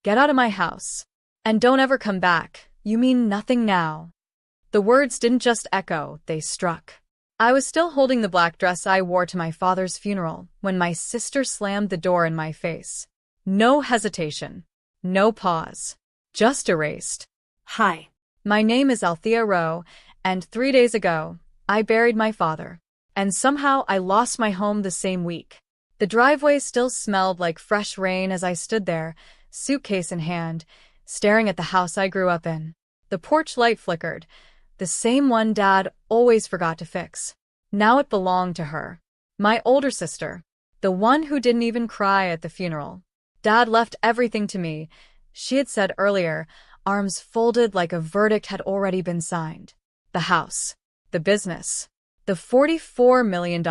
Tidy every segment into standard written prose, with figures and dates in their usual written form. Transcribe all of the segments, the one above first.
"Get out of my house. And don't ever come back. You mean nothing now." The words didn't just echo, they struck. I was still holding the black dress I wore to my father's funeral when my sister slammed the door in my face. No hesitation. No pause. Just erased. "Hi. My name is Althea Rowe, and 3 days ago, I buried my father. And somehow I lost my home the same week." The driveway still smelled like fresh rain as I stood there, suitcase in hand, staring at the house I grew up in. The porch light flickered, the same one Dad always forgot to fix. Now it belonged to her. My older sister, the one who didn't even cry at the funeral. Dad left everything to me, she had said earlier, arms folded like a verdict had already been signed. The house, the business, the $44 million.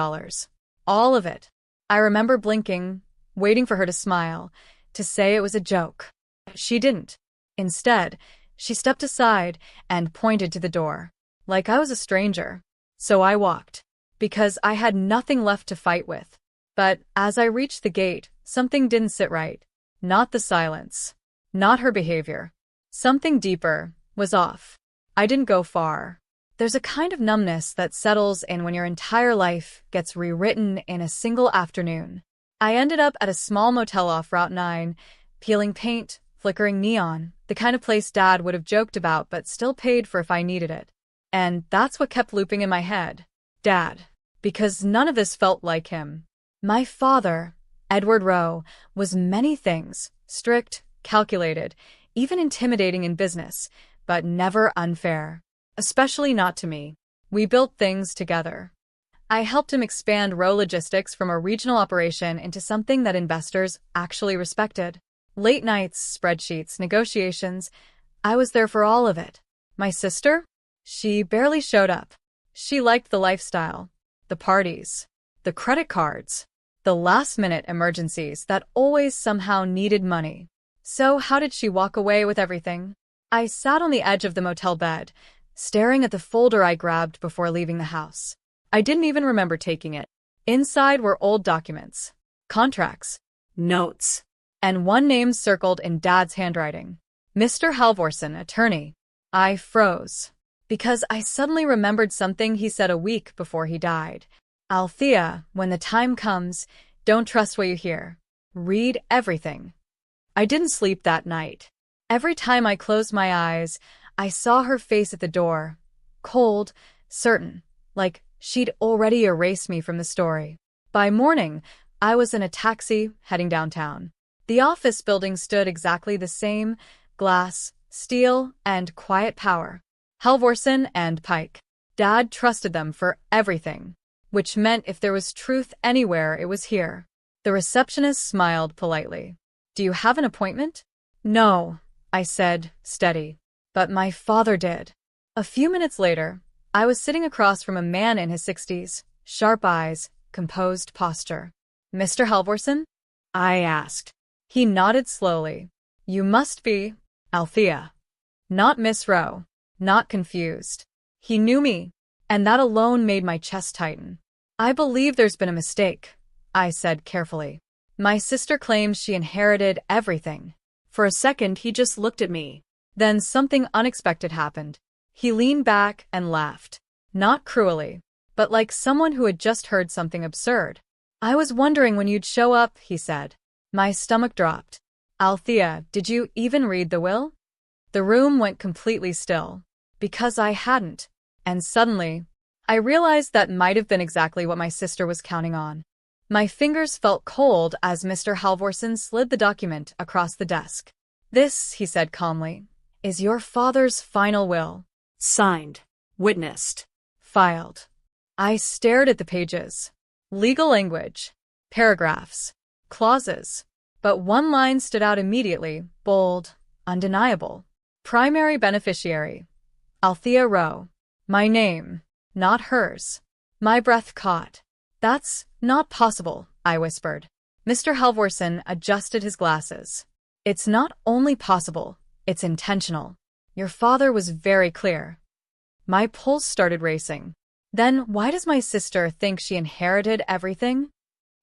All of it. I remember blinking, waiting for her to smile, to say it was a joke. She didn't. Instead, she stepped aside and pointed to the door, like I was a stranger. So I walked, because I had nothing left to fight with. But as I reached the gate, something didn't sit right. Not the silence. Not her behavior. Something deeper was off. I didn't go far. There's a kind of numbness that settles in when your entire life gets rewritten in a single afternoon. I ended up at a small motel off Route 9, peeling paint, flickering neon, the kind of place Dad would have joked about but still paid for if I needed it. And that's what kept looping in my head. Dad. Because none of this felt like him. My father, Edward Rowe, was many things, strict, calculated, even intimidating in business, but never unfair. Especially not to me. We built things together. I helped him expand Rowe Logistics from a regional operation into something that investors actually respected. Late nights, spreadsheets, negotiations. I was there for all of it. My sister? She barely showed up. She liked the lifestyle, the parties, the credit cards, the last-minute emergencies that always somehow needed money. So how did she walk away with everything? I sat on the edge of the motel bed, staring at the folder I grabbed before leaving the house. I didn't even remember taking it. Inside were old documents, contracts, notes, and one name circled in Dad's handwriting. Mr. Halvorson, attorney. I froze, because I suddenly remembered something he said a week before he died. Althea, when the time comes, don't trust what you hear. Read everything. I didn't sleep that night. Every time I closed my eyes, I saw her face at the door, cold, certain, like she'd already erased me from the story. By morning, I was in a taxi heading downtown. The office building stood exactly the same, glass, steel, and quiet power. Halvorson and Pike. Dad trusted them for everything, which meant if there was truth anywhere, it was here. The receptionist smiled politely. "Do you have an appointment?" "No," I said, steady. But my father did. A few minutes later, I was sitting across from a man in his 60s, sharp eyes, composed posture. "Mr. Halvorson?" I asked. He nodded slowly. "You must be Althea." Not Miss Rowe. Not confused. He knew me, and that alone made my chest tighten. "I believe there's been a mistake," I said carefully. "My sister claims she inherited everything." For a second, he just looked at me. Then something unexpected happened. He leaned back and laughed. Not cruelly, but like someone who had just heard something absurd. "I was wondering when you'd show up," he said. My stomach dropped. "Althea, did you even read the will?" The room went completely still. Because I hadn't. And suddenly, I realized that might have been exactly what my sister was counting on. My fingers felt cold as Mr. Halvorson slid the document across the desk. "This," he said calmly, "is your father's final will. Signed, witnessed, filed." I stared at the pages. Legal language, paragraphs, clauses. But one line stood out immediately, bold, undeniable. Primary beneficiary. Althea Rowe. My name, not hers. My breath caught. "That's not possible," I whispered. Mr. Halvorson adjusted his glasses. "It's not only possible, it's intentional. Your father was very clear." My pulse started racing. "Then why does my sister think she inherited everything?"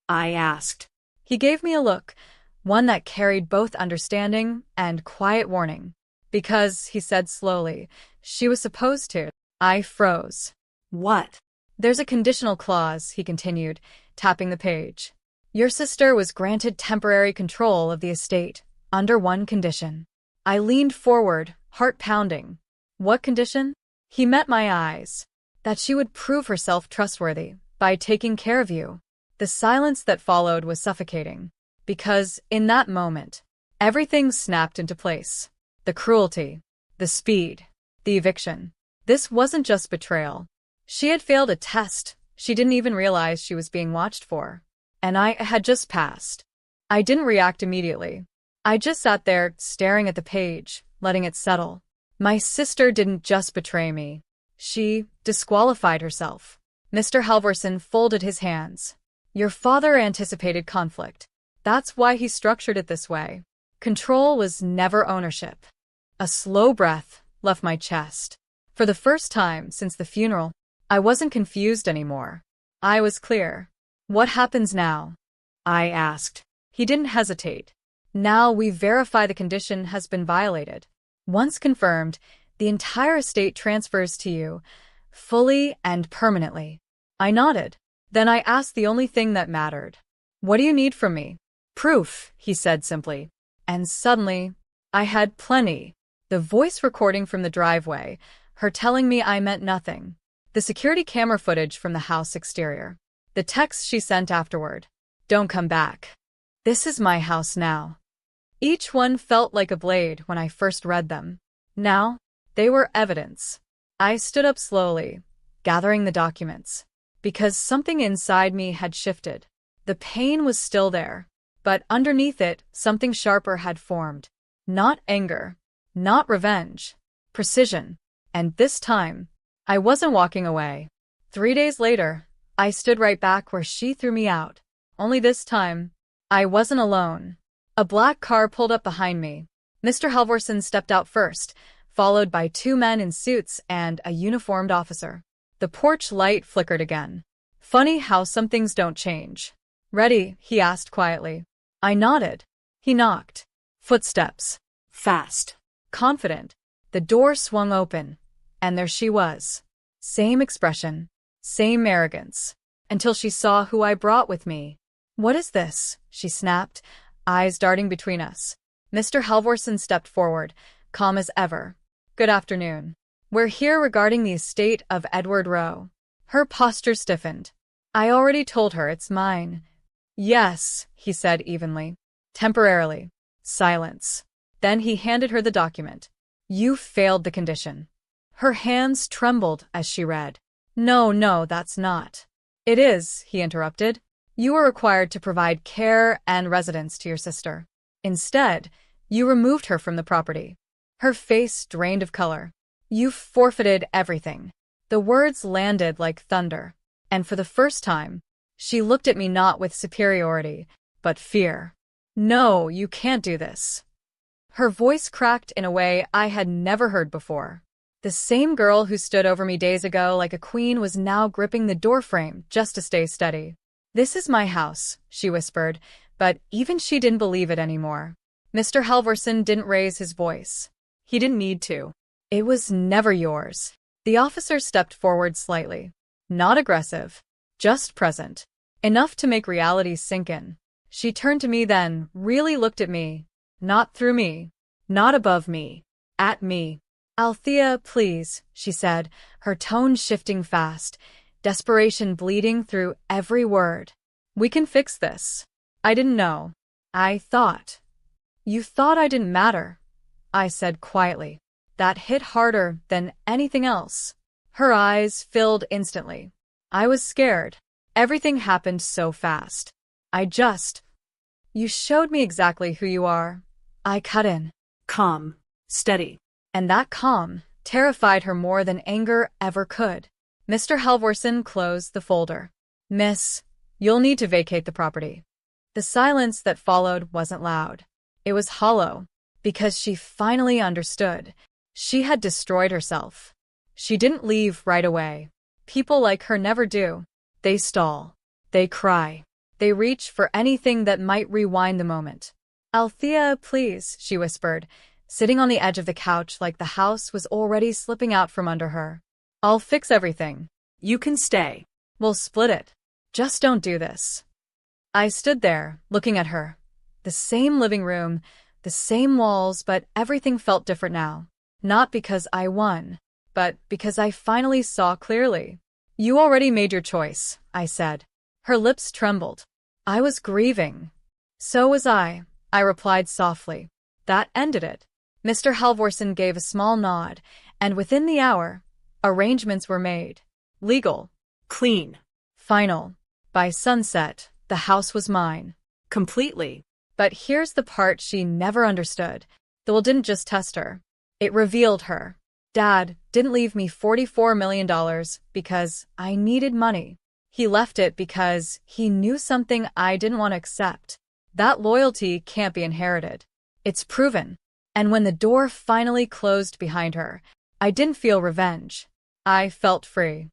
I asked. He gave me a look, one that carried both understanding and quiet warning. Because, he said slowly, she was supposed to. I froze. What? There's a conditional clause, he continued, tapping the page. Your sister was granted temporary control of the estate, under one condition. I leaned forward, heart pounding. What condition? He met my eyes. That she would prove herself trustworthy, by taking care of you. The silence that followed was suffocating. Because, in that moment, everything snapped into place. The cruelty, the speed, the eviction. This wasn't just betrayal. She had failed a test she didn't even realize she was being watched for. And I had just passed. I didn't react immediately. I just sat there, staring at the page, letting it settle. My sister didn't just betray me. She disqualified herself. Mr. Halvorson folded his hands. Your father anticipated conflict. That's why he structured it this way. Control was never ownership. A slow breath left my chest. For the first time since the funeral, I wasn't confused anymore. I was clear. What happens now? I asked. He didn't hesitate. Now we verify the condition has been violated. Once confirmed, the entire estate transfers to you, fully and permanently. I nodded. Then I asked the only thing that mattered. What do you need from me? Proof, he said simply. And suddenly, I had plenty. The voice recording from the driveway, her telling me I meant nothing. The security camera footage from the house exterior. The text she sent afterward. Don't come back. This is my house now. Each one felt like a blade when I first read them. Now, they were evidence. I stood up slowly, gathering the documents. Because something inside me had shifted. The pain was still there. But underneath it, something sharper had formed. Not anger. Not revenge. Precision. And this time, I wasn't walking away. 3 days later, I stood right back where she threw me out. Only this time, I wasn't alone. A black car pulled up behind me. Mr. Halvorson stepped out first, followed by 2 men in suits and a uniformed officer. The porch light flickered again. Funny how some things don't change. Ready? He asked quietly. I nodded. He knocked. Footsteps. Fast. Confident. The door swung open. And there she was. Same expression. Same arrogance. Until she saw who I brought with me. What is this? She snapped, eyes darting between us. Mr. Halvorson stepped forward, calm as ever. Good afternoon. We're here regarding the estate of Edward Rowe. Her posture stiffened. I already told her it's mine. Yes, he said evenly. Temporarily. Silence. Then he handed her the document. You failed the condition. Her hands trembled as she read. No, that's not. It is, he interrupted. You are required to provide care and residence to your sister. Instead, you removed her from the property. Her face drained of color. You've forfeited everything. The words landed like thunder. And for the first time, she looked at me not with superiority, but fear. No, you can't do this. Her voice cracked in a way I had never heard before. The same girl who stood over me days ago like a queen was now gripping the doorframe just to stay steady. This is my house, she whispered, but even she didn't believe it anymore. Mr. Halvorson didn't raise his voice. He didn't need to. It was never yours. The officer stepped forward slightly. Not aggressive, just present. Enough to make reality sink in. She turned to me then, really looked at me. Not through me. Not above me. At me. Althea, please, she said, her tone shifting fast, desperation bleeding through every word. We can fix this. I didn't know. I thought. You thought I didn't matter, I said quietly. That hit harder than anything else. Her eyes filled instantly. I was scared. Everything happened so fast. You showed me exactly who you are. I cut in. Calm. Steady. And that calm terrified her more than anger ever could. Mr. Halvorson closed the folder. Miss, you'll need to vacate the property. The silence that followed wasn't loud. It was hollow, because she finally understood. She had destroyed herself. She didn't leave right away. People like her never do. They stall. They cry. They reach for anything that might rewind the moment. Althea, please, she whispered, sitting on the edge of the couch like the house was already slipping out from under her. I'll fix everything. You can stay. We'll split it. Just don't do this. I stood there, looking at her. The same living room, the same walls, but everything felt different now. Not because I won, but because I finally saw clearly. You already made your choice, I said. Her lips trembled. I was grieving. So was I replied softly. That ended it. Mr. Halvorsen gave a small nod, and within the hour, arrangements were made. Legal. Clean. Final. By sunset, the house was mine. Completely. But here's the part she never understood. The will didn't just test her. It revealed her. Dad didn't leave me $44 million because I needed money. He left it because he knew something I didn't want to accept. That loyalty can't be inherited. It's proven. And when the door finally closed behind her, I didn't feel revenge. I felt free.